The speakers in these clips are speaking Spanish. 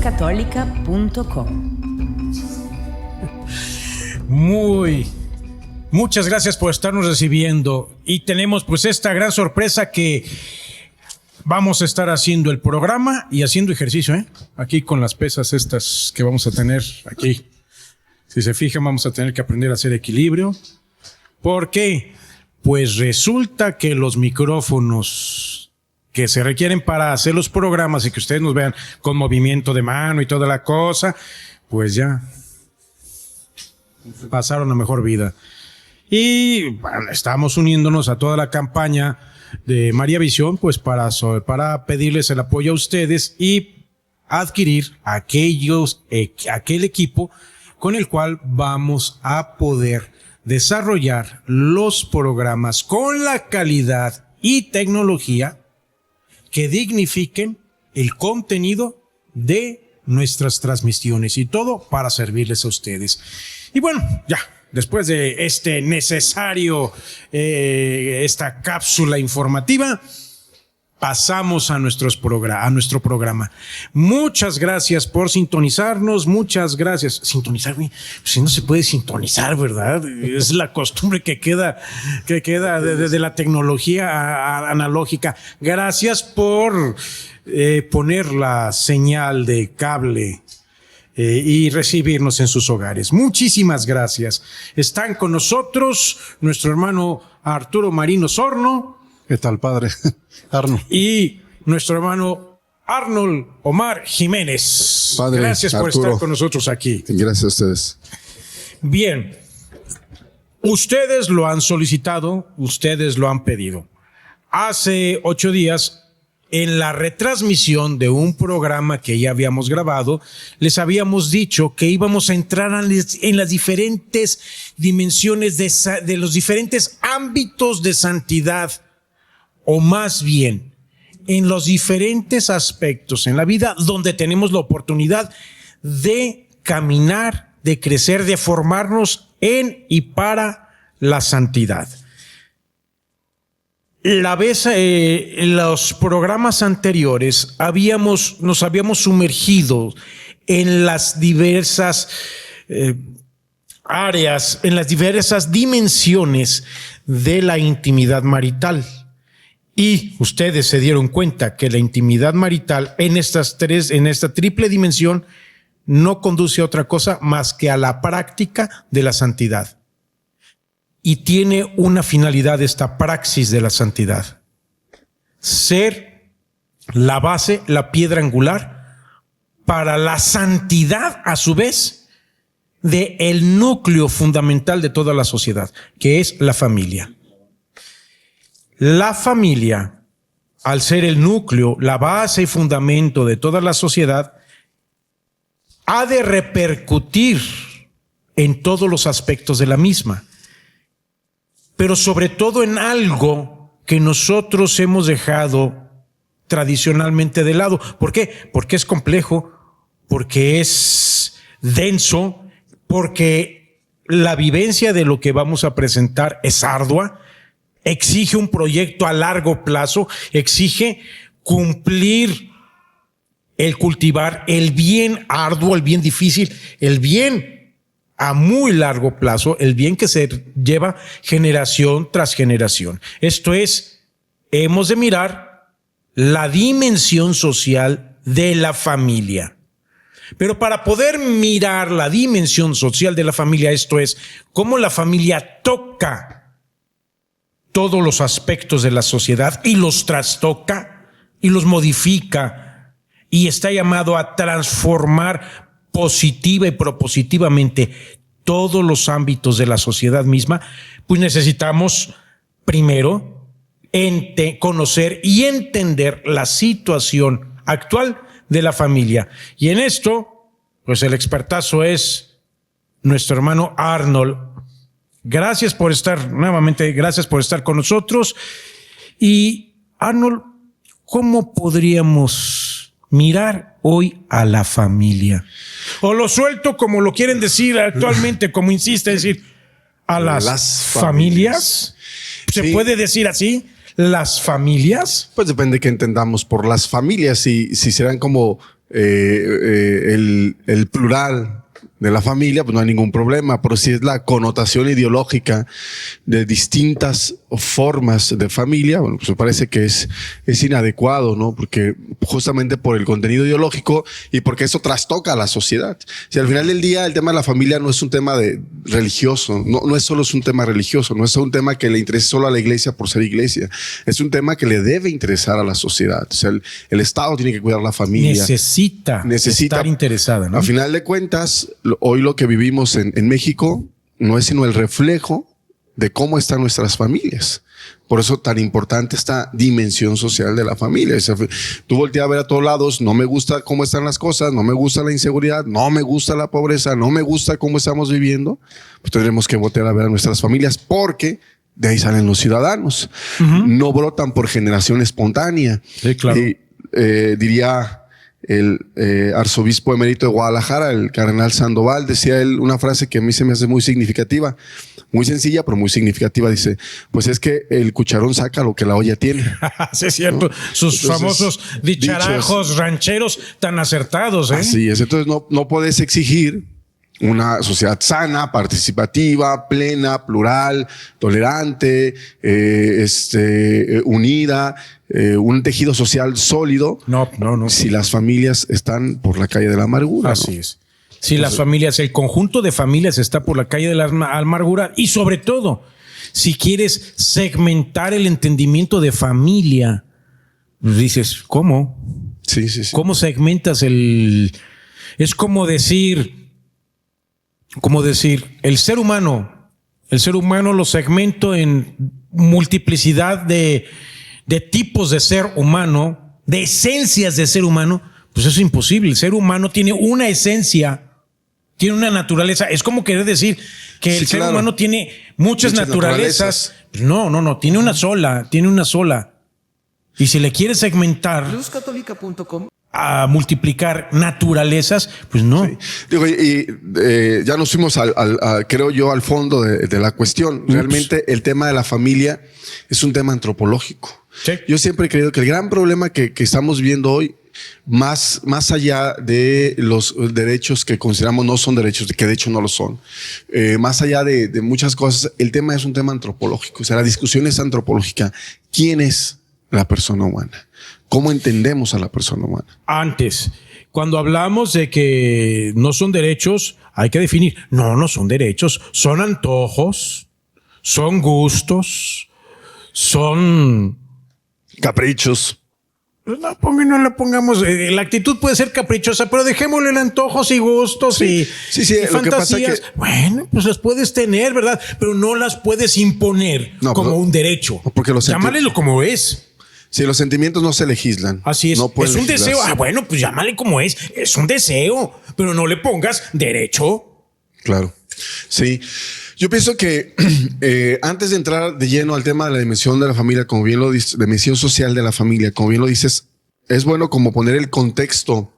radiocatólica.com. Muchas gracias por estarnos recibiendo y tenemos pues esta gran sorpresa que vamos a estar haciendo el programa y haciendo ejercicio, aquí con las pesas estas que vamos a tener aquí. Si se fijan, vamos a tener que aprender a hacer equilibrio. ¿Por qué? Pues resulta que los micrófonos que se requieren para hacer los programas y que ustedes nos vean con movimiento de mano y toda la cosa, pues ya pasaron a mejor vida. Y bueno, estamos uniéndonos a toda la campaña de María Visión, pues para pedirles el apoyo a ustedes y adquirir aquel equipo con el cual vamos a poder desarrollar los programas con la calidad y tecnología que dignifiquen el contenido de nuestras transmisiones y todo para servirles a ustedes. Y bueno, ya, después de este necesario, esta cápsula informativa, pasamos a nuestro programa. Muchas gracias por sintonizarnos, muchas gracias. Sintonizar, si no se puede sintonizar, ¿verdad? Es la costumbre que queda de la tecnología analógica. Gracias por poner la señal de cable y recibirnos en sus hogares. Muchísimas gracias. Están con nosotros nuestro hermano Arturo Marino Sorno. ¿Qué tal, padre? Arnold. Y nuestro hermano Arnold Omar Jiménez. Padre, gracias por Arturo, estar con nosotros aquí. Gracias a ustedes. Bien, ustedes lo han solicitado, ustedes lo han pedido. Hace 8 días, en la retransmisión de un programa que ya habíamos grabado, les habíamos dicho que íbamos a entrar en las diferentes dimensiones de los diferentes ámbitos de santidad, o más bien, en los diferentes aspectos en la vida donde tenemos la oportunidad de caminar, de crecer, de formarnos en y para la santidad. En los programas anteriores nos habíamos sumergido en las diversas áreas, en las diversas dimensiones de la intimidad marital. Y ustedes se dieron cuenta que la intimidad marital en esta triple dimensión no conduce a otra cosa más que a la práctica de la santidad. Y tiene una finalidad esta praxis de la santidad: ser la base, la piedra angular para la santidad, a su vez, de el núcleo fundamental de toda la sociedad, que es la familia. La familia, al ser el núcleo, la base y fundamento de toda la sociedad, ha de repercutir en todos los aspectos de la misma, pero sobre todo en algo que nosotros hemos dejado tradicionalmente de lado. ¿Por qué? Porque es complejo, porque es denso, porque la vivencia de lo que vamos a presentar es ardua, exige un proyecto a largo plazo, exige cumplir el cultivar el bien arduo, el bien difícil, el bien a muy largo plazo, el bien que se lleva generación tras generación. Esto es, hemos de mirar la dimensión social de la familia. Pero para poder mirar la dimensión social de la familia, esto es, cómo la familia toca todos los aspectos de la sociedad y los trastoca y los modifica y está llamado a transformar positiva y propositivamente todos los ámbitos de la sociedad misma, pues necesitamos primero conocer y entender la situación actual de la familia. Y en esto, pues el expertazo es nuestro hermano Arnold. Gracias por estar con nosotros. Y Arnold, ¿cómo podríamos mirar hoy a la familia? O lo suelto como lo quieren decir actualmente, como insiste decir, a las familias. ¿Se puede decir así? ¿Las familias? Pues depende de qué entendamos por las familias. Si serán como el plural de la familia, pues no hay ningún problema, pero si es la connotación ideológica de distintas formas de familia, bueno, pues me parece que es inadecuado, ¿no? Porque justamente por el contenido ideológico y porque eso trastoca a la sociedad. Si al final del día el tema de la familia no es un tema religioso, no es solo un tema religioso, no es un tema que le interese solo a la iglesia por ser iglesia, es un tema que le debe interesar a la sociedad. O sea, el Estado tiene que cuidar la familia. Necesita estar interesada, ¿no? A final de cuentas, hoy lo que vivimos en México no es sino el reflejo de cómo están nuestras familias. Por eso tan importante esta dimensión social de la familia. O sea, tú volteas a ver a todos lados, no me gusta cómo están las cosas, no me gusta la inseguridad, no me gusta la pobreza, no me gusta cómo estamos viviendo. Pues tendremos que voltear a ver a nuestras familias porque de ahí salen los ciudadanos. No brotan por generación espontánea. Sí, claro. Y, diría el arzobispo emérito de Guadalajara, el cardenal Sandoval, decía él una frase que a mí se me hace muy significativa, muy sencilla, pero muy significativa. Dice, pues es que el cucharón saca lo que la olla tiene. Sí, es cierto. ¿No? Sus entonces, famosos dicharajos rancheros tan acertados. Así es. Entonces no puedes exigir una sociedad sana, participativa, plena, plural, tolerante, unida, un tejido social sólido. No. Si las familias están por la calle de la amargura. Así ¿no? es. Si las familias, el conjunto de familias está por la calle de la amargura y sobre todo, si quieres segmentar el entendimiento de familia, pues dices, ¿cómo? Sí. ¿Cómo segmentas el...? Es como decir, el ser humano lo segmento en multiplicidad de tipos de ser humano, de esencias de ser humano. Pues eso es imposible. El ser humano tiene una esencia, tiene una naturaleza. Es como querer decir que el ser humano tiene muchas naturalezas. No, tiene una sola. Y si le quieres segmentar luzcatólica.com a multiplicar naturalezas, pues no. Sí. Digo, ya nos fuimos creo yo, al fondo de la cuestión. Realmente el tema de la familia es un tema antropológico. Sí. Yo siempre he creído que el gran problema que estamos viendo hoy, más allá de los derechos que consideramos no son derechos, que de hecho no lo son, más allá de muchas cosas, el tema es un tema antropológico. O sea, la discusión es antropológica. ¿Quién es la persona humana? ¿Cómo entendemos a la persona humana? Antes, cuando hablamos de que no son derechos, hay que definir. No son derechos, son antojos, son gustos, son caprichos. No le pongamos, la actitud puede ser caprichosa, pero dejémosle en antojos y gustos y fantasías. Lo que pasa que, bueno, pues las puedes tener, ¿verdad? Pero no las puedes imponer como un derecho. Porque llámalo como es. Si los sentimientos no se legislan. Así es. No es un deseo. Bueno, pues llámale como es. Es un deseo, pero no le pongas derecho. Claro. Sí. Yo pienso que antes de entrar de lleno al tema de la dimensión de la familia, como bien lo dices, dimensión social de la familia, como bien lo dices, es bueno como poner el contexto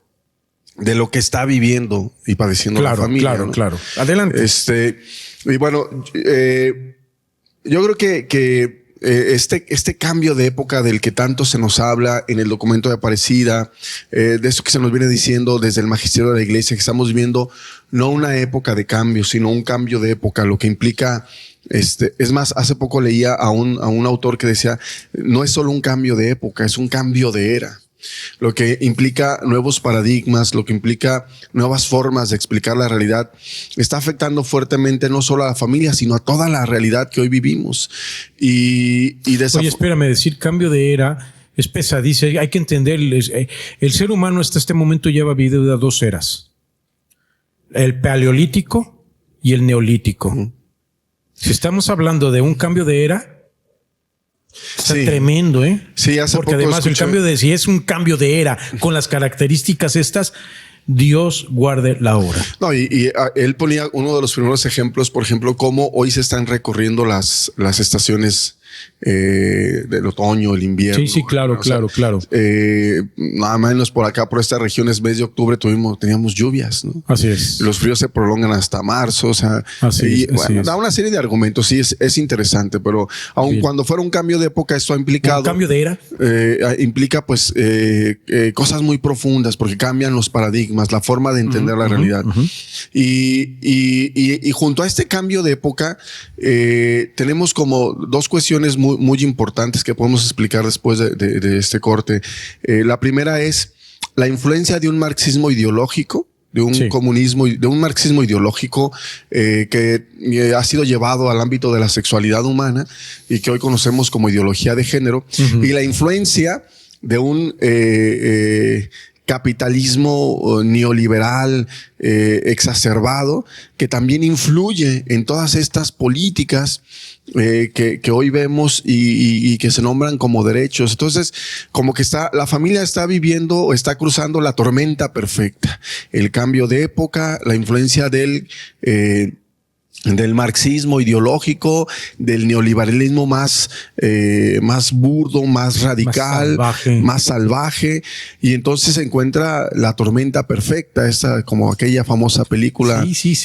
de lo que está viviendo y padeciendo la familia. Claro. Adelante. Y bueno, yo creo que este cambio de época del que tanto se nos habla en el documento de Aparecida, de eso que se nos viene diciendo desde el magisterio de la iglesia, que estamos viviendo no una época de cambio, sino un cambio de época, lo que implica, es más, hace poco leía a un autor que decía, no es solo un cambio de época, es un cambio de era. Lo que implica nuevos paradigmas, lo que implica nuevas formas de explicar la realidad, está afectando fuertemente no solo a la familia, sino a toda la realidad que hoy vivimos. Oye, espérame, decir cambio de era es pesadísimo. Hay que entender, el ser humano hasta este momento lleva vivido dos eras: el paleolítico y el neolítico. Si estamos hablando de un cambio de era, está tremendo, ¿eh? Sí, porque además si es un cambio de era con las características estas, Dios guarde la hora. No, y él ponía uno de los primeros ejemplos, por ejemplo, cómo hoy se están recorriendo las estaciones del otoño, el invierno. Sí, claro, claro. Nada menos por acá, por estas regiones, mes de octubre teníamos lluvias, ¿no? Así es. Los fríos se prolongan hasta marzo, o sea, así es. Da una serie de argumentos, sí, es interesante, pero aun cuando fuera un cambio de época, esto ha implicado... ¿Un cambio de era? Implica pues cosas muy profundas, porque cambian los paradigmas, la forma de entender la realidad. Y junto a este cambio de época, tenemos como dos cuestiones muy importantes que podemos explicar después de este corte. La primera es la influencia de un marxismo ideológico, de un comunismo, de un marxismo ideológico que ha sido llevado al ámbito de la sexualidad humana y que hoy conocemos como ideología de género, y la influencia de un capitalismo neoliberal exacerbado que también influye en todas estas políticas que hoy vemos y que se nombran como derechos. Entonces, como que la familia está viviendo o está cruzando la tormenta perfecta. El cambio de época, la influencia del marxismo ideológico, del neoliberalismo más burdo, más radical, más salvaje, y entonces se encuentra la tormenta perfecta, como aquella famosa película. Sí.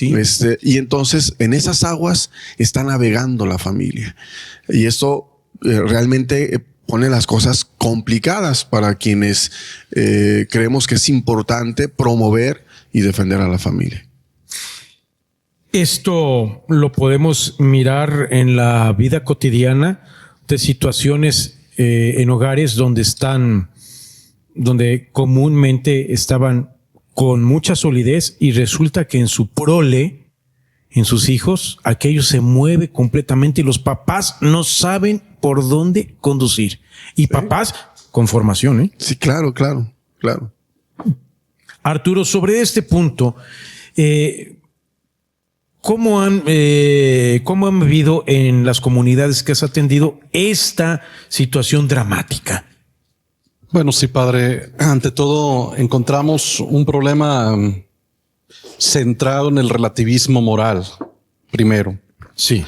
Y entonces en esas aguas está navegando la familia. Y esto realmente pone las cosas complicadas para quienes creemos que es importante promover y defender a la familia. Esto lo podemos mirar en la vida cotidiana de situaciones en hogares donde comúnmente estaban con mucha solidez y resulta que en su prole, en sus hijos, aquello se mueve completamente y los papás no saben por dónde conducir. Y papás con formación, ¿eh? Sí, claro. Arturo, sobre este punto, ¿cómo han vivido en las comunidades que has atendido esta situación dramática? Bueno, sí, padre. Ante todo, encontramos un problema centrado en el relativismo moral, primero. Sí.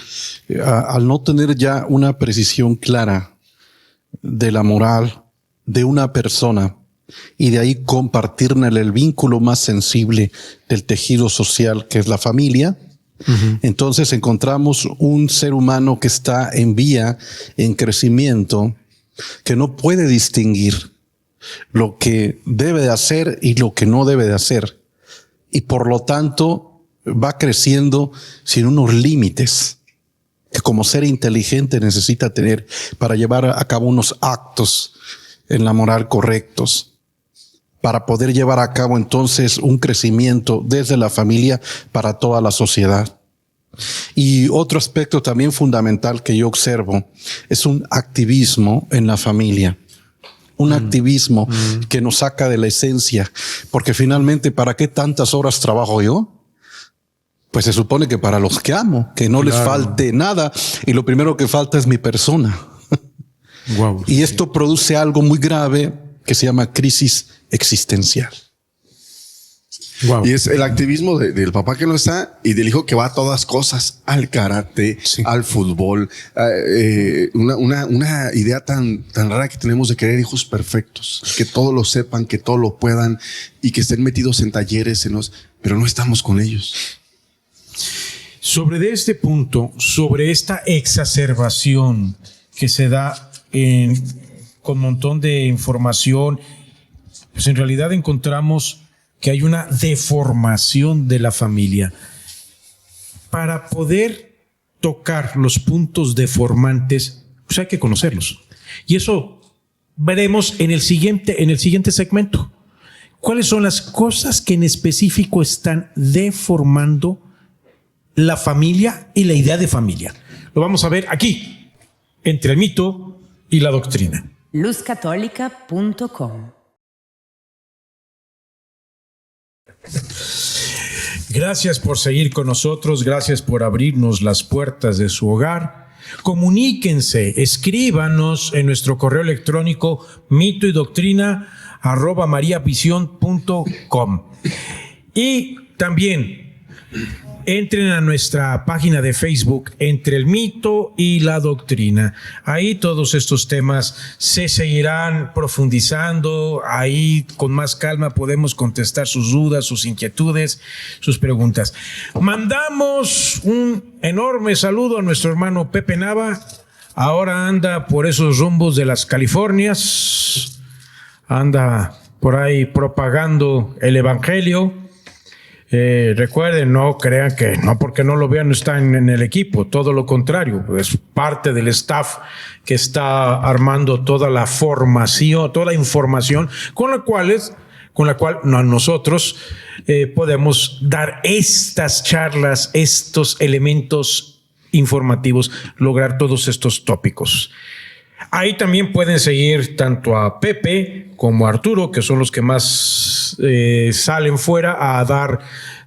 Al no tener ya una precisión clara de la moral de una persona y de ahí compartir el vínculo más sensible del tejido social, que es la familia, entonces encontramos un ser humano que está en vía, en crecimiento, que no puede distinguir lo que debe de hacer y lo que no debe de hacer. Y por lo tanto va creciendo sin unos límites que como ser inteligente necesita tener para llevar a cabo unos actos en la moral correctos, para poder llevar a cabo entonces un crecimiento desde la familia para toda la sociedad. Y otro aspecto también fundamental que yo observo es un activismo en la familia. Un activismo que nos saca de la esencia, porque finalmente, ¿para qué tantas horas trabajo yo? Pues se supone que para los que amo, que no les falte nada, y lo primero que falta es mi persona. Wow, y esto produce algo muy grave que se llama crisis existencial. Wow. Y es el activismo del papá que no está y del hijo que va a todas cosas, al karate, al fútbol. Una idea tan rara que tenemos de querer hijos perfectos, que todo lo sepan, que todo lo puedan y que estén metidos en talleres, pero no estamos con ellos. Sobre este punto, sobre esta exacerbación que se da con un montón de información, pues en realidad encontramos que hay una deformación de la familia. Para poder tocar los puntos deformantes, pues hay que conocerlos. Y eso veremos en el siguiente segmento. ¿Cuáles son las cosas que en específico están deformando la familia y la idea de familia? Lo vamos a ver aquí, entre el mito y la doctrina. luzcatólica.com. Gracias por seguir con nosotros, gracias por abrirnos las puertas de su hogar. Comuníquense, escríbanos en nuestro correo electrónico mitoydoctrina@mariavision.com. Y también entren a nuestra página de Facebook, Entre el Mito y la Doctrina. Ahí todos estos temas se seguirán profundizando. Ahí con más calma podemos contestar sus dudas, sus inquietudes, sus preguntas. Mandamos un enorme saludo a nuestro hermano Pepe Nava. Ahora anda por esos rumbos de las Californias. Anda por ahí propagando el evangelio. Recuerden, no crean que no porque no lo vean está en el equipo, todo lo contrario, es parte del staff que está armando toda la formación, toda la información con la cual nosotros podemos dar estas charlas, estos elementos informativos, lograr todos estos tópicos. Ahí también pueden seguir tanto a Pepe como a Arturo, que son los que más salen fuera a dar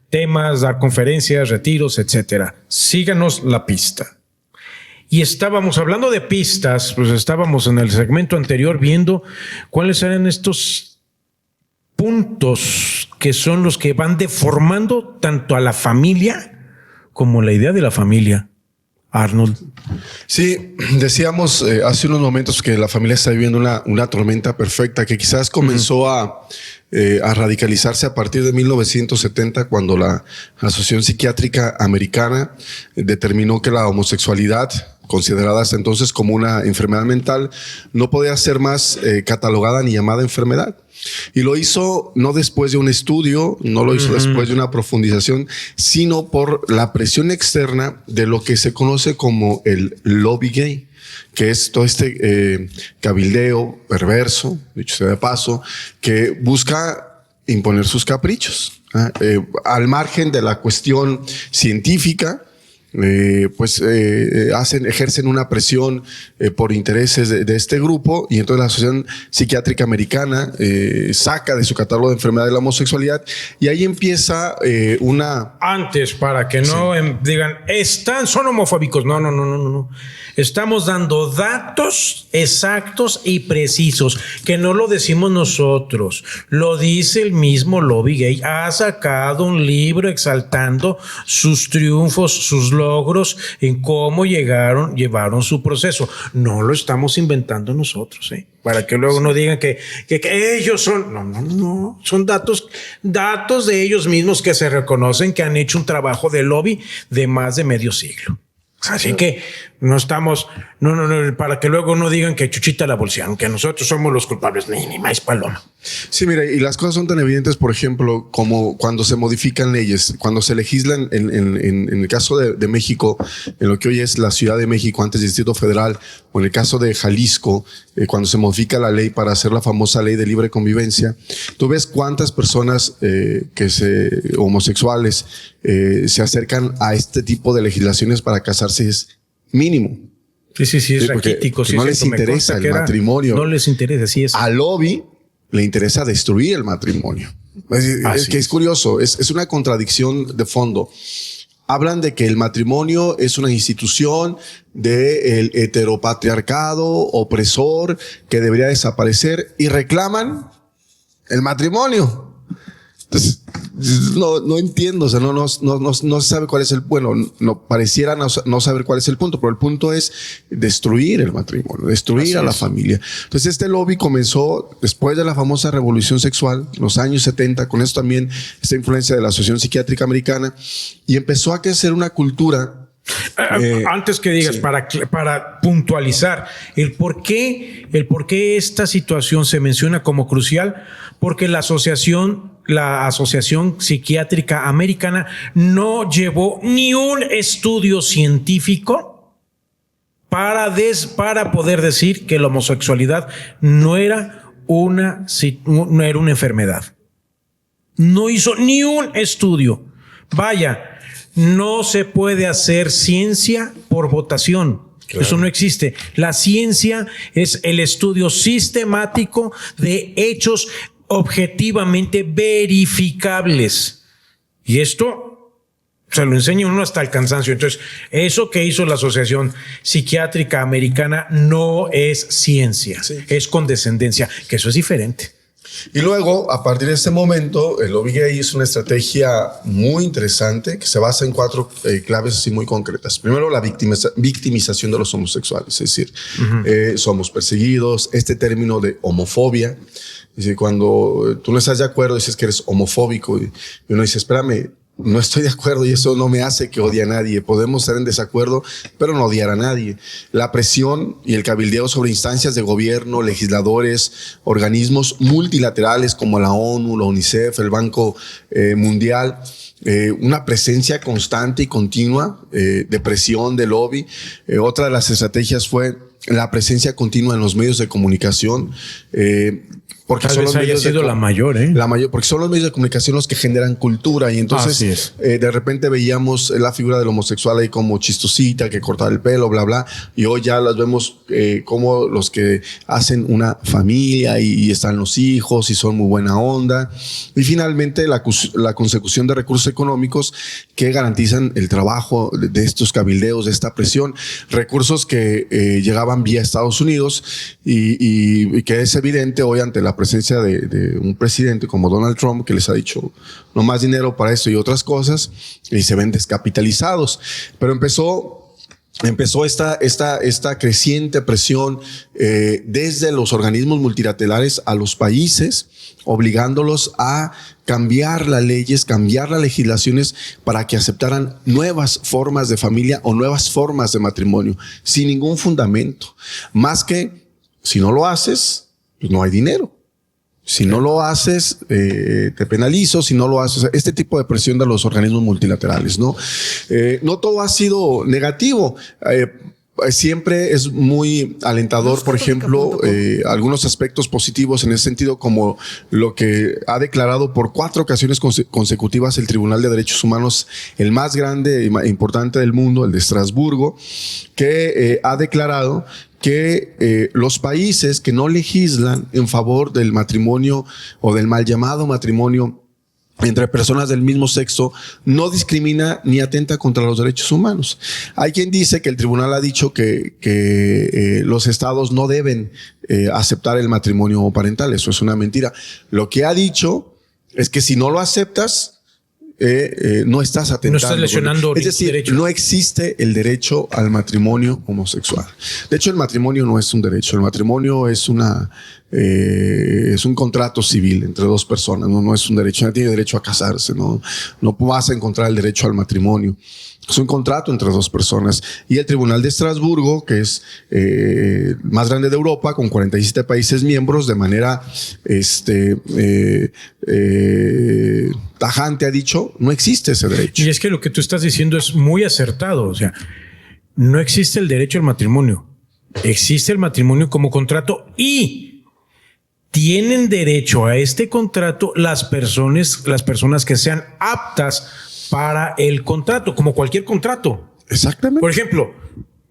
temas, dar conferencias, retiros, etcétera. Síganos la pista. Y estábamos hablando de pistas, pues estábamos en el segmento anterior viendo cuáles eran estos puntos que son los que van deformando tanto a la familia como la idea de la familia. Arnold. Sí, decíamos hace unos momentos que la familia está viviendo una tormenta perfecta que quizás comenzó a radicalizarse a partir de 1970, cuando la Asociación Psiquiátrica Americana determinó que la homosexualidad, considerada hasta entonces como una enfermedad mental, no podía ser más catalogada ni llamada enfermedad. Y lo hizo no después de un estudio, no lo hizo después de una profundización, sino por la presión externa de lo que se conoce como el lobby gay, que es todo este cabildeo perverso, dicho sea de paso, que busca imponer sus caprichos, al margen de la cuestión científica. Ejercen una presión por intereses de este grupo, y entonces la Asociación Psiquiátrica Americana saca de su catálogo de enfermedad de la homosexualidad, y ahí empieza una... Antes, para que no digan, son homofóbicos. No. Estamos dando datos exactos y precisos, que no lo decimos nosotros, lo dice el mismo lobby gay. Ha sacado un libro exaltando sus triunfos, sus logros, en cómo llevaron su proceso. No lo estamos inventando nosotros, para que luego no digan que ellos son... No. Son datos de ellos mismos, que se reconocen que han hecho un trabajo de lobby de más de medio siglo. Así que no estamos, para que luego no digan que Chuchita la bolsearon, que nosotros somos los culpables, ni más paloma. Sí, mira, y las cosas son tan evidentes, por ejemplo, como cuando se modifican leyes, cuando se legislan en el caso de México, en lo que hoy es la Ciudad de México, antes Distrito Federal, o en el caso de Jalisco, cuando se modifica la ley para hacer la famosa ley de libre convivencia, tú ves cuántas personas homosexuales se acercan a este tipo de legislaciones para casarse. Es mínimo. Sí, es raquítico. No les interesa el matrimonio. No les interesa, así es. Al lobby le interesa destruir el matrimonio. Es curioso, es una contradicción de fondo. Hablan de que el matrimonio es una institución del heteropatriarcado opresor que debería desaparecer, y reclaman el matrimonio. Entonces, no entiendo, o sea, no se sabe cuál es el, pareciera no saber cuál es el punto, pero el punto es destruir el matrimonio, destruir a la familia. Entonces este lobby comenzó después de la famosa revolución sexual, en los años 70, con eso también esta influencia de la Asociación Psiquiátrica Americana, y empezó a crecer una cultura. Antes que digas, para puntualizar el por qué esta situación se menciona como crucial, porque la Asociación Psiquiátrica Americana no llevó ni un estudio científico para poder decir que la homosexualidad no era una enfermedad. No hizo ni un estudio. Vaya, no se puede hacer ciencia por votación. Claro. Eso no existe. La ciencia es el estudio sistemático de hechos objetivamente verificables. Y esto se lo enseña uno hasta el cansancio. Entonces, eso que hizo la Asociación Psiquiátrica Americana no es ciencia, es condescendencia, que eso es diferente. Y luego, a partir de este momento, el lobby gay es una estrategia muy interesante que se basa en 4 claves así muy concretas. Primero, la victimización de los homosexuales, es decir, somos perseguidos. Este término de homofobia, es decir, cuando tú no estás de acuerdo, dices que eres homofóbico y uno dice, espérame, no estoy de acuerdo y eso no me hace que odie a nadie. Podemos estar en desacuerdo, pero no odiar a nadie. La presión y el cabildeo sobre instancias de gobierno, legisladores, organismos multilaterales como la ONU, la UNICEF, el Banco Mundial, una presencia constante y continua de presión, de lobby. Otra de las estrategias fue la presencia continua en los medios de comunicación. Porque Tal son vez los haya medios sido la mayor, ¿eh? La mayor, porque son los medios de comunicación los que generan cultura. Y entonces, de repente veíamos la figura del homosexual ahí como chistosita, que cortaba el pelo, bla, bla. Y hoy ya las vemos como los que hacen una familia y están los hijos y son muy buena onda. Y finalmente, la consecución de recursos económicos que garantizan el trabajo de estos cabildeos, de esta presión. Recursos que llegaban vía Estados Unidos y que es evidente hoy ante la presencia de un presidente como Donald Trump, que les ha dicho no más dinero para esto y otras cosas, y se ven descapitalizados. Pero empezó esta creciente presión desde los organismos multilaterales a los países, obligándolos a cambiar las leyes, cambiar las legislaciones para que aceptaran nuevas formas de familia o nuevas formas de matrimonio, sin ningún fundamento. Más que, si no lo haces, pues no hay dinero. Si no lo haces, te penalizo. Si no lo haces, este tipo de presión de los organismos multilaterales, ¿no? No todo ha sido negativo. Siempre es muy alentador, por ejemplo, algunos aspectos positivos en ese sentido, como lo que ha declarado por 4 ocasiones consecutivas el Tribunal de Derechos Humanos, el más grande e importante del mundo, el de Estrasburgo, que ha declarado que los países que no legislan en favor del matrimonio o del mal llamado matrimonio entre personas del mismo sexo no discrimina ni atenta contra los derechos humanos. Hay quien dice que el tribunal ha dicho que los estados no deben aceptar el matrimonio parental. Eso es una mentira. Lo que ha dicho es que si no lo aceptas, no estás atentando. No estás lesionando. Es decir, derecho. No existe el derecho al matrimonio homosexual. De hecho, el matrimonio no es un derecho. El matrimonio es un contrato civil entre 2 personas. No es un derecho. Nadie tiene derecho a casarse. No vas a encontrar el derecho al matrimonio. Es un contrato entre 2 personas. Y el Tribunal de Estrasburgo, que es más grande de Europa, con 47 países miembros, de manera tajante ha dicho, no existe ese derecho. Y es que lo que tú estás diciendo es muy acertado. O sea, no existe el derecho al matrimonio. Existe el matrimonio como contrato y tienen derecho a este contrato las personas que sean aptas para el contrato, como cualquier contrato. Exactamente. Por ejemplo,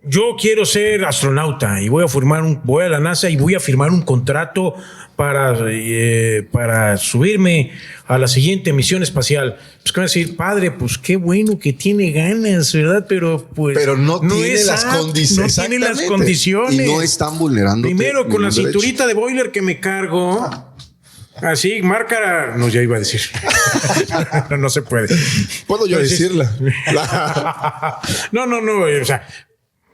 yo quiero ser astronauta y voy a la NASA y voy a firmar un contrato para subirme a la siguiente misión espacial. Pues que van a decir, padre, pues qué bueno que tiene ganas, ¿verdad? Pero no tiene las condiciones. No tiene las condiciones. Y no están vulnerando. Primero, con la cinturita de boiler que me cargo. Así, marca. No, ya iba a decir. No se puede. ¿Puedo yo decirla? No. O sea,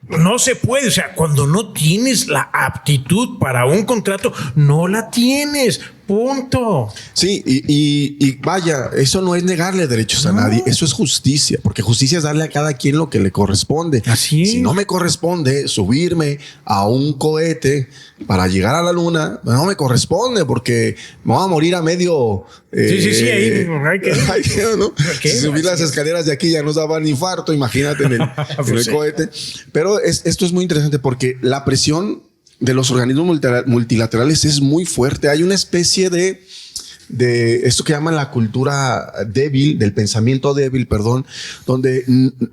no se puede. O sea, cuando no tienes la aptitud para un contrato, no la tienes. Punto. Sí, y vaya, eso no es negarle derechos a nadie, eso es justicia, porque justicia es darle a cada quien lo que le corresponde. Así es. Si no me corresponde subirme a un cohete para llegar a la luna, no me corresponde porque me voy a morir a medio. Sí, ahí hay que. ¿No? Si subir las escaleras de aquí ya nos daban infarto, imagínate en el cohete. Pero esto es muy interesante porque la presión de los organismos multilaterales es muy fuerte. Hay una especie de esto que llaman la cultura débil, del pensamiento débil, perdón, donde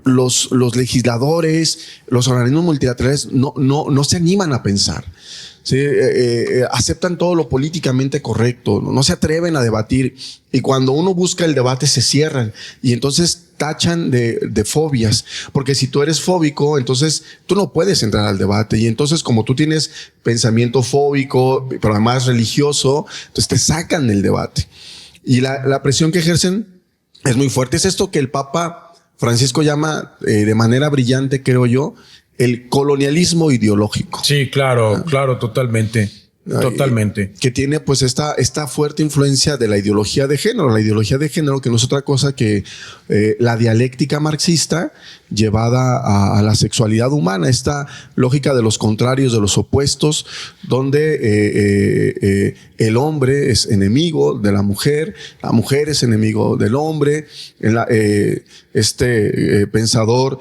los legisladores, los organismos multilaterales no se animan a pensar. ¿sí? Aceptan todo lo políticamente correcto, no se atreven a debatir. Y cuando uno busca el debate se cierran y entonces tachan de fobias, porque si tú eres fóbico, entonces tú no puedes entrar al debate. Y entonces como tú tienes pensamiento fóbico, pero además religioso, entonces te sacan del debate. Y la presión que ejercen es muy fuerte. Es esto que el Papa Francisco llama de manera brillante, creo yo, el colonialismo ideológico. Sí, claro, claro, totalmente. Totalmente. Que tiene pues esta fuerte influencia de la ideología de género. La ideología de género que no es otra cosa que la dialéctica marxista llevada a la sexualidad humana. Esta lógica de los contrarios, de los opuestos, donde el hombre es enemigo de la mujer es enemigo del hombre. Pensador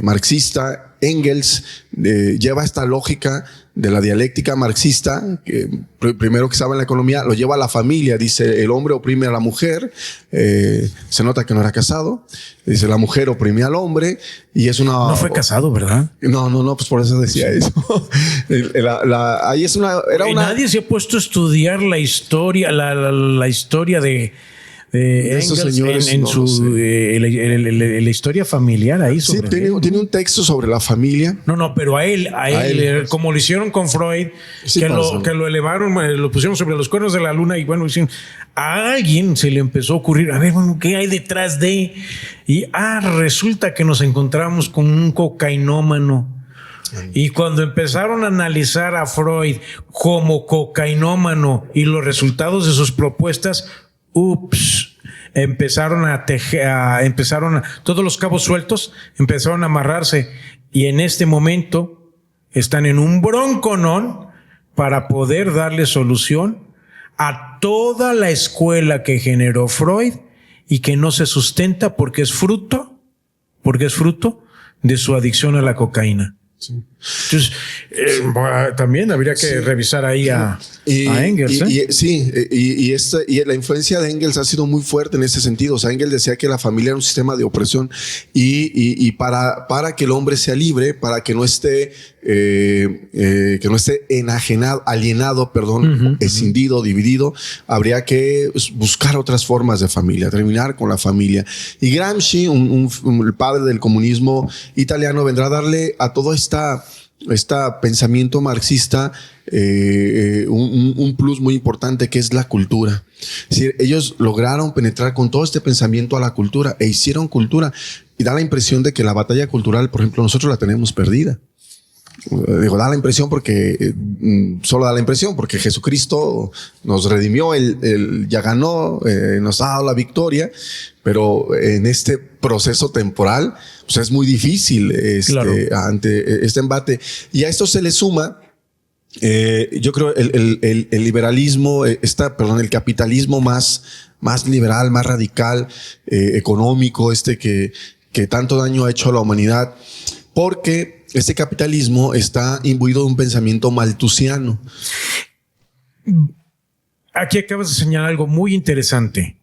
marxista, Engels, lleva esta lógica de la dialéctica marxista, que primero que estaba en la economía, lo lleva a la familia. Dice, el hombre oprime a la mujer, se nota que no era casado. Dice, la mujer oprime al hombre y es una... No fue casado, ¿verdad? No, pues por eso decía eso. Ahí es una... Nadie se ha puesto a estudiar la historia, la historia de Engels señores, en la historia familiar ahí sobre tiene un texto sobre la familia. No, pero a él, como lo hicieron con Freud, sí, que lo elevaron, lo pusieron sobre los cuernos de la luna y bueno, a alguien se le empezó a ocurrir, a ver, bueno, ¿qué hay detrás de? Y resulta que nos encontramos con un cocainómano. Y cuando empezaron a analizar a Freud como cocainómano y los resultados de sus propuestas, empezaron todos los cabos sueltos empezaron a amarrarse y en este momento están en un bronconón para poder darle solución a toda la escuela que generó Freud y que no se sustenta porque es fruto de su adicción a la cocaína. Sí. Entonces, también habría que revisar ahí a Engels. Y la influencia de Engels ha sido muy fuerte en ese sentido. O sea, Engels decía que la familia era un sistema de opresión y para que el hombre sea libre, para que no esté enajenado, alienado, escindido, dividido, habría que buscar otras formas de familia, terminar con la familia. Y Gramsci, el padre del comunismo italiano, vendrá a darle a todo este pensamiento marxista un plus muy importante que es la cultura. Es decir, ellos lograron penetrar con todo este pensamiento a la cultura e hicieron cultura y da la impresión de que la batalla cultural, por ejemplo, nosotros la tenemos perdida. Digo, da la impresión porque solo da la impresión porque Jesucristo nos redimió, él ya ganó, nos ha dado la victoria, pero en este proceso temporal pues es muy difícil ante este embate. Y a esto se le suma yo creo el liberalismo, el capitalismo más liberal, más radical, económico, que tanto daño ha hecho a la humanidad, porque este capitalismo está imbuido de un pensamiento malthusiano. Aquí acabas de señalar algo muy interesante.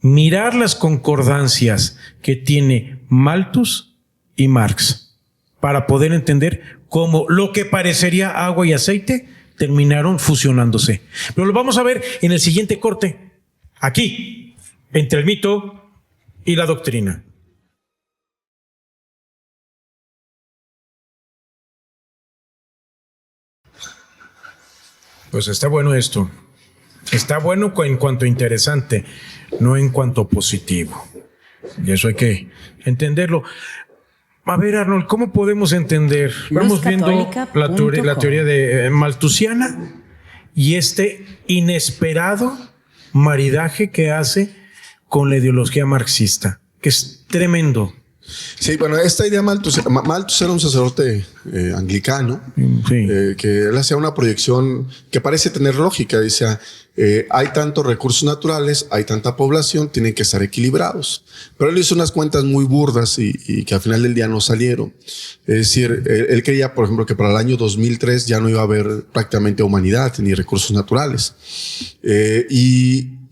Mirar las concordancias que tiene Malthus y Marx para poder entender cómo lo que parecería agua y aceite terminaron fusionándose. Pero lo vamos a ver en el siguiente corte, aquí, entre el mito y la doctrina. Pues está bueno esto. Está bueno en cuanto a interesante, no en cuanto a positivo. Y eso hay que entenderlo. A ver, Arnold, ¿cómo podemos entender? Vamos viendo la teoría de malthusiana y este inesperado maridaje que hace con la ideología marxista, que es tremendo. Sí, bueno, esta idea Malthus era un sacerdote anglicano, sí. Que él hacía una proyección que parece tener lógica. Dice, hay tantos recursos naturales, hay tanta población, tienen que estar equilibrados. Pero él hizo unas cuentas muy burdas y que al final del día no salieron. Es decir, él creía, por ejemplo, que para el año 2003 ya no iba a haber prácticamente humanidad ni recursos naturales.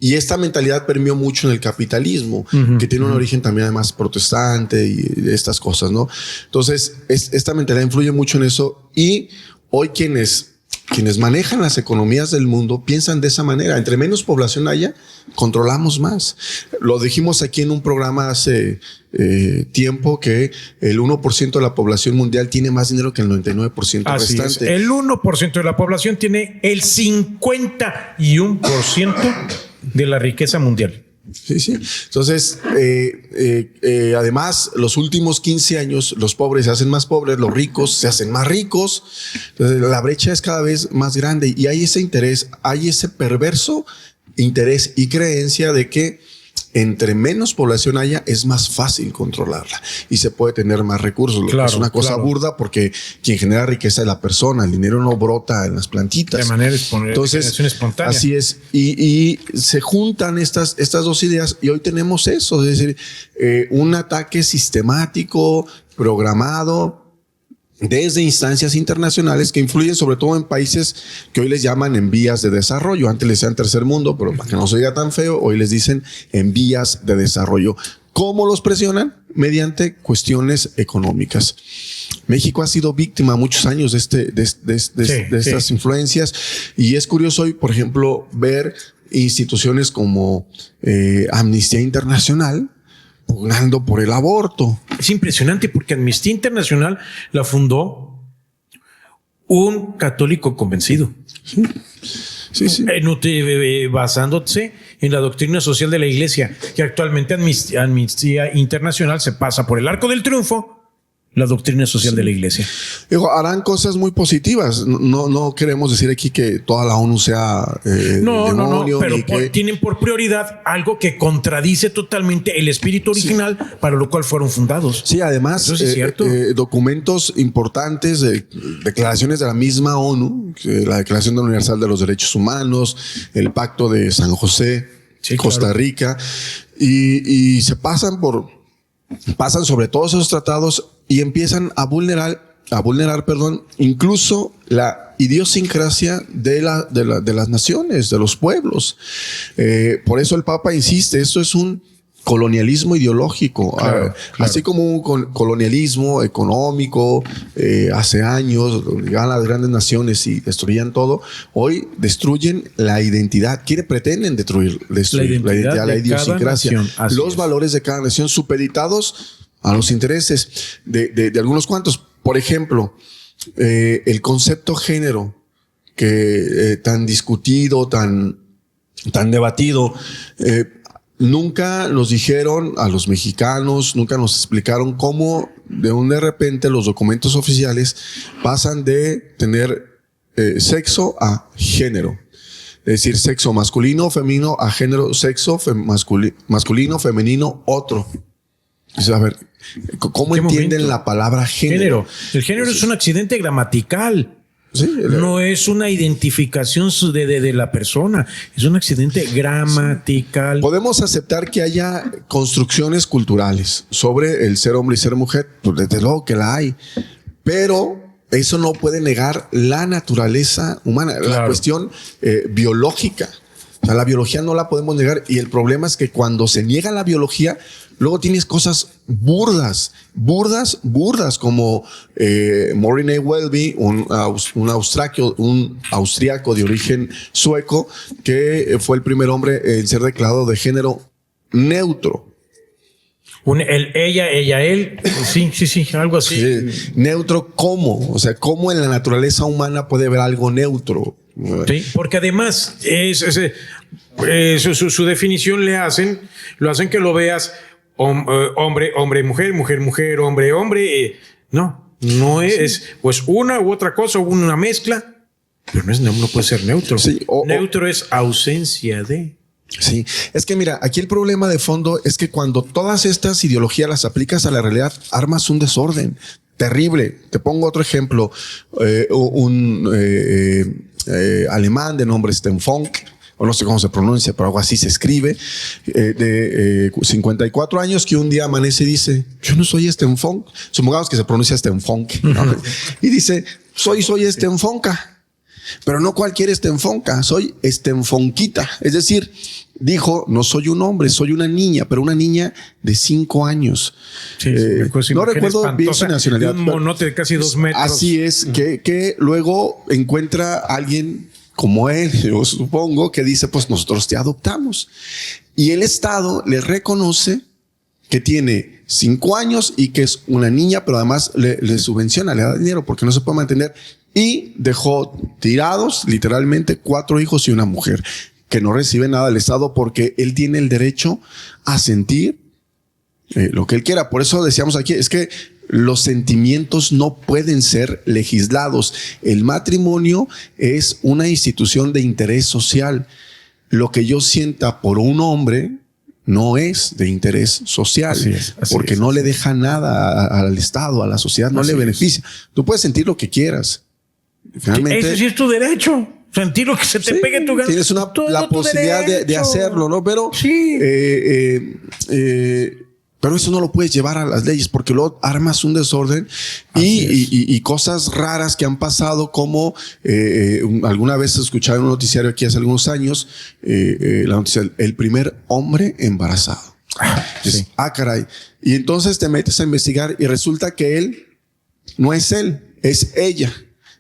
Y esta mentalidad permeó mucho en el capitalismo, que tiene un origen también además protestante y estas cosas, ¿no? Entonces, esta mentalidad influye mucho en eso y hoy quienes quienes manejan las economías del mundo piensan de esa manera. Entre menos población haya, controlamos más. Lo dijimos aquí en un programa hace tiempo que el 1% de la población mundial tiene más dinero que el 99% Así restante. es. El 1% de la población tiene el 51% de la riqueza mundial. Sí, sí. Entonces, además, los últimos 15 años, los pobres se hacen más pobres, los ricos se hacen más ricos. Entonces, la brecha es cada vez más grande y hay ese interés, hay ese perverso interés y creencia de que entre menos población haya, es más fácil controlarla y se puede tener más recursos. Claro, es una cosa burda porque quien genera riqueza es la persona. El dinero no brota en las plantitas. De manera Entonces, espontánea. así es. Y se juntan estas dos ideas y hoy tenemos eso, es decir, un ataque sistemático, programado, desde instancias internacionales que influyen sobre todo en países que hoy les llaman en vías de desarrollo. Antes les decían tercer mundo, pero para que no se oiga tan feo, hoy les dicen en vías de desarrollo. ¿Cómo los presionan? Mediante cuestiones económicas. México ha sido víctima muchos años de estas influencias y es curioso hoy, por ejemplo, ver instituciones como Amnistía Internacional pugnando por el aborto. Es impresionante porque Amnistía Internacional la fundó un católico convencido. Sí, sí. Basándose en la doctrina social de la Iglesia, que actualmente Amnistía Internacional se pasa por el arco del triunfo. La doctrina social de la Iglesia. Digo, harán cosas muy positivas. No queremos decir aquí que toda la ONU sea demonio, pero tienen por prioridad algo que contradice totalmente el espíritu original para lo cual fueron fundados. Sí, además, eso sí es cierto. Documentos importantes, declaraciones de la misma ONU, la Declaración Universal de los Derechos Humanos, el Pacto de San José, sí, Costa Rica, y se pasan sobre todos esos tratados y empiezan a vulnerar, incluso la idiosincrasia de las naciones, de los pueblos. Por eso el Papa insiste, esto es un colonialismo ideológico, claro. Así como un colonialismo económico hace años, llegaban las grandes naciones y destruían todo. Hoy destruyen la identidad, pretenden destruir la identidad, la idiosincrasia, los valores de cada nación supeditados a los intereses de algunos cuantos. Por ejemplo, el concepto género que tan discutido, tan debatido, nunca nos dijeron a los mexicanos, nunca nos explicaron cómo de repente los documentos oficiales pasan de tener sexo a género. Es decir, sexo masculino, femenino a género, sexo masculino, femenino, otro. A ver, ¿cómo entienden la palabra género? El género es un accidente gramatical. Sí, no es una identificación de la persona, es un accidente gramatical. Podemos aceptar que haya construcciones culturales sobre el ser hombre y ser mujer, pues desde luego que la hay, pero eso no puede negar la naturaleza humana, la cuestión biológica. O sea, la biología no la podemos negar y el problema es que cuando se niega la biología, luego tienes cosas burdas como Maureen A. Welby, un austriaco de origen sueco que fue el primer hombre en ser declarado de género neutro. Ella, él, sí, algo así. Sí. Neutro, ¿cómo? O sea, ¿cómo en la naturaleza humana puede haber algo neutro? Sí, porque además su definición lo hacen que lo veas hombre, mujer, hombre. No es pues una u otra cosa, una mezcla, pero no puede ser neutro. Sí, neutro es ausencia de. Sí, es que mira, aquí el problema de fondo es que cuando todas estas ideologías las aplicas a la realidad, armas un desorden terrible. Te pongo otro ejemplo, alemán de nombre Sten Funk, o no sé cómo se pronuncia, pero algo así se escribe, de 54 años, que un día amanece y dice, yo no soy Sten Funk, supongamos que se pronuncia Sten Funk, ¿no? Y dice, soy Sten Fonka, pero no cualquier Sten Fonka, soy Sten Fonkita, es decir, dijo, no soy un hombre, soy una niña, pero una niña de 5 años. Sí, no recuerdo bien su nacionalidad. Un monote de casi 2 metros. Así es, que luego encuentra a alguien como él, yo supongo, que dice, pues nosotros te adoptamos. Y el Estado le reconoce que tiene 5 años y que es una niña, pero además le subvenciona, le da dinero porque no se puede mantener. Y dejó tirados, literalmente, 4 hijos y una mujer, que no recibe nada del Estado porque él tiene el derecho a sentir lo que él quiera. Por eso decíamos aquí, es que los sentimientos no pueden ser legislados. El matrimonio es una institución de interés social. Lo que yo sienta por un hombre no es de interés social, porque no le deja nada al Estado, a la sociedad, no le beneficia. Tú puedes sentir lo que quieras. Finalmente, ese sí es tu derecho. Sentir lo que se te pegue tu gana. Tienes la posibilidad de hacerlo, ¿no? Pero, pero eso no lo puedes llevar a las leyes porque luego armas un desorden y cosas raras que han pasado, como alguna vez escuchaba en un noticiario aquí hace algunos años, la noticia, el primer hombre embarazado. Caray. Y entonces te metes a investigar y resulta que él no es él, es ella.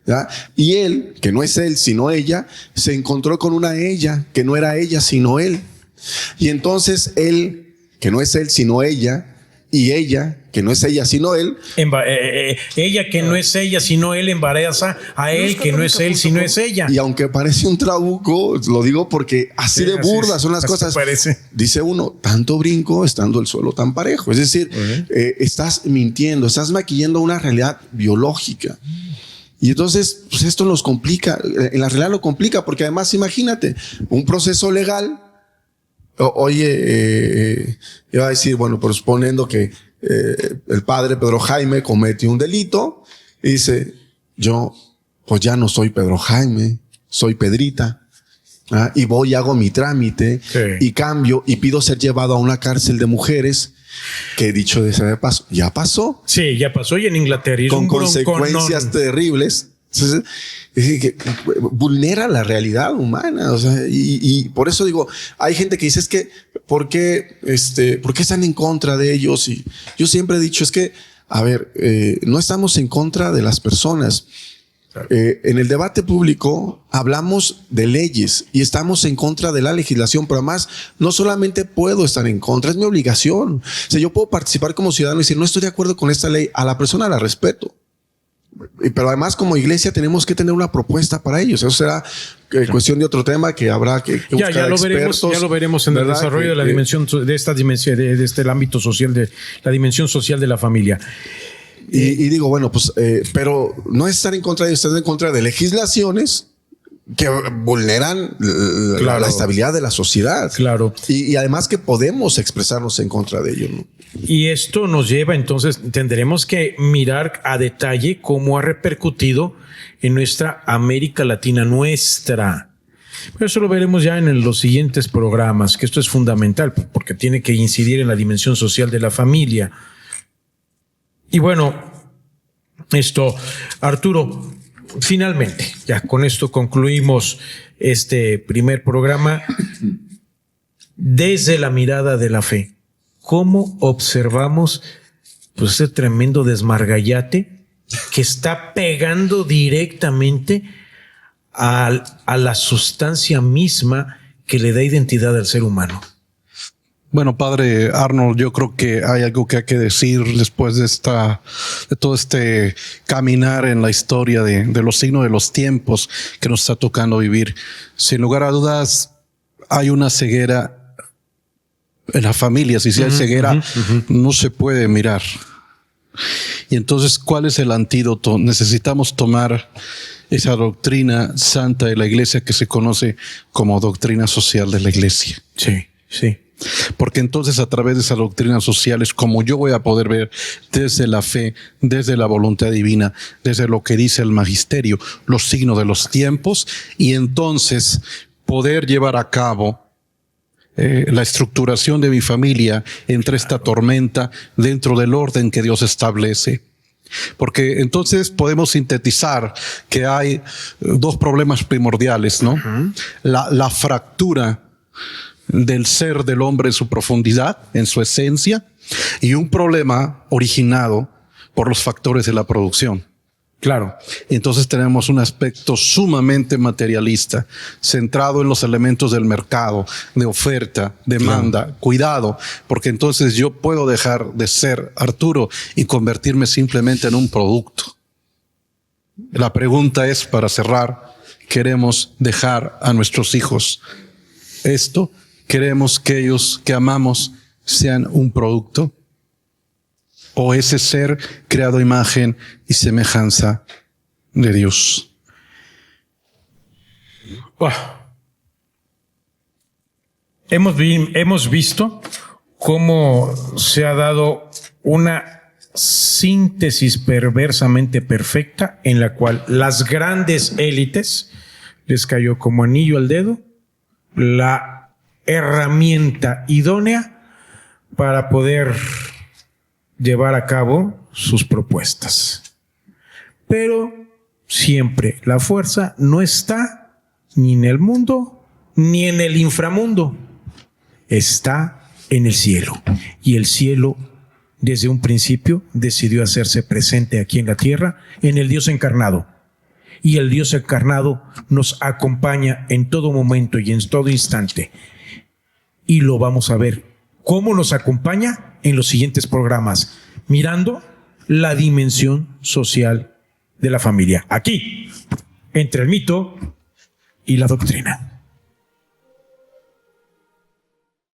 ¿Ya? Y él, que no es él sino ella, se encontró con una ella que no era ella sino él. Y entonces él, que no es él sino ella, y ella, que no es ella sino él, ella que no es ella sino él, embaraza a él que no es él sino es ella. Y aunque parece un trabuco, lo digo porque así de burdas son las cosas. Dice uno, tanto brinco estando el suelo tan parejo. Es decir, estás mintiendo, estás maquillando una realidad biológica. Y entonces, pues esto nos complica, en la realidad lo complica, porque además imagínate, un proceso legal, iba a decir, bueno, pero suponiendo que el padre Pedro Jaime cometió un delito, y dice, yo pues ya no soy Pedro Jaime, soy Pedrita, y voy y hago mi trámite, y cambio, y pido ser llevado a una cárcel de mujeres, que dicho de ese de paso, ya pasó. Sí, ya pasó, y en Inglaterra. Con consecuencias terribles. Entonces, es que vulnera la realidad humana. O sea, y por eso digo, hay gente que dice, es que, ¿por qué están en contra de ellos? Y yo siempre he dicho, es que, a ver, no estamos en contra de las personas. En el debate público hablamos de leyes y estamos en contra de la legislación, pero además no solamente puedo estar en contra, es mi obligación. O sea, yo puedo participar como ciudadano y decir, no estoy de acuerdo con esta ley, a la persona la respeto. Pero además como iglesia tenemos que tener una propuesta para ellos. Eso será cuestión de otro tema que habrá que buscar ya lo veremos en el desarrollo de la dimensión de esta dimensión de el ámbito social, de la dimensión social de la familia. Y digo, bueno, pues, pero no es estar en contra de ellos, estar en contra de legislaciones que vulneran la estabilidad de la sociedad. Claro. Y además que podemos expresarnos en contra de ello, ¿no? Y esto nos lleva, entonces, tendremos que mirar a detalle cómo ha repercutido en nuestra América Latina, nuestra. Pero eso lo veremos ya en los siguientes programas, que esto es fundamental porque tiene que incidir en la dimensión social de la familia. Y bueno, Arturo, finalmente, ya con esto concluimos este primer programa. Desde la mirada de la fe, ¿cómo observamos pues ese tremendo desmargallate que está pegando directamente a la sustancia misma que le da identidad al ser humano? Bueno, padre Arnold, yo creo que hay algo que hay que decir después de todo este caminar en la historia de los signos de los tiempos que nos está tocando vivir. Sin lugar a dudas, hay una ceguera en la familia. Si hay ceguera, no se puede mirar. Y entonces, ¿cuál es el antídoto? Necesitamos tomar esa doctrina santa de la iglesia que se conoce como doctrina social de la iglesia. Sí, sí. Porque entonces a través de esa doctrina social es como yo voy a poder ver desde la fe, desde la voluntad divina, desde lo que dice el magisterio, los signos de los tiempos, y entonces poder llevar a cabo la estructuración de mi familia entre esta tormenta dentro del orden que Dios establece. Porque entonces podemos sintetizar que hay dos problemas primordiales, ¿no? La fractura del ser del hombre en su profundidad, en su esencia, y un problema originado por los factores de la producción. Claro. Entonces tenemos un aspecto sumamente materialista, centrado en los elementos del mercado, de oferta, demanda, cuidado, porque entonces yo puedo dejar de ser Arturo y convertirme simplemente en un producto. La pregunta es, para cerrar, ¿queremos dejar a nuestros hijos esto? ¿Queremos que ellos que amamos sean un producto? ¿O ese ser creado a imagen y semejanza de Dios? Hemos visto cómo se ha dado una síntesis perversamente perfecta en la cual las grandes élites les cayó como anillo al dedo la herramienta idónea para poder llevar a cabo sus propuestas. Pero siempre la fuerza no está ni en el mundo ni en el inframundo. Está en el cielo. Y el cielo, desde un principio, decidió hacerse presente aquí en la tierra, en el Dios encarnado. Y el Dios encarnado nos acompaña en todo momento y en todo instante. Y lo vamos a ver cómo nos acompaña en los siguientes programas, mirando la dimensión social de la familia. Aquí, entre el mito y la doctrina.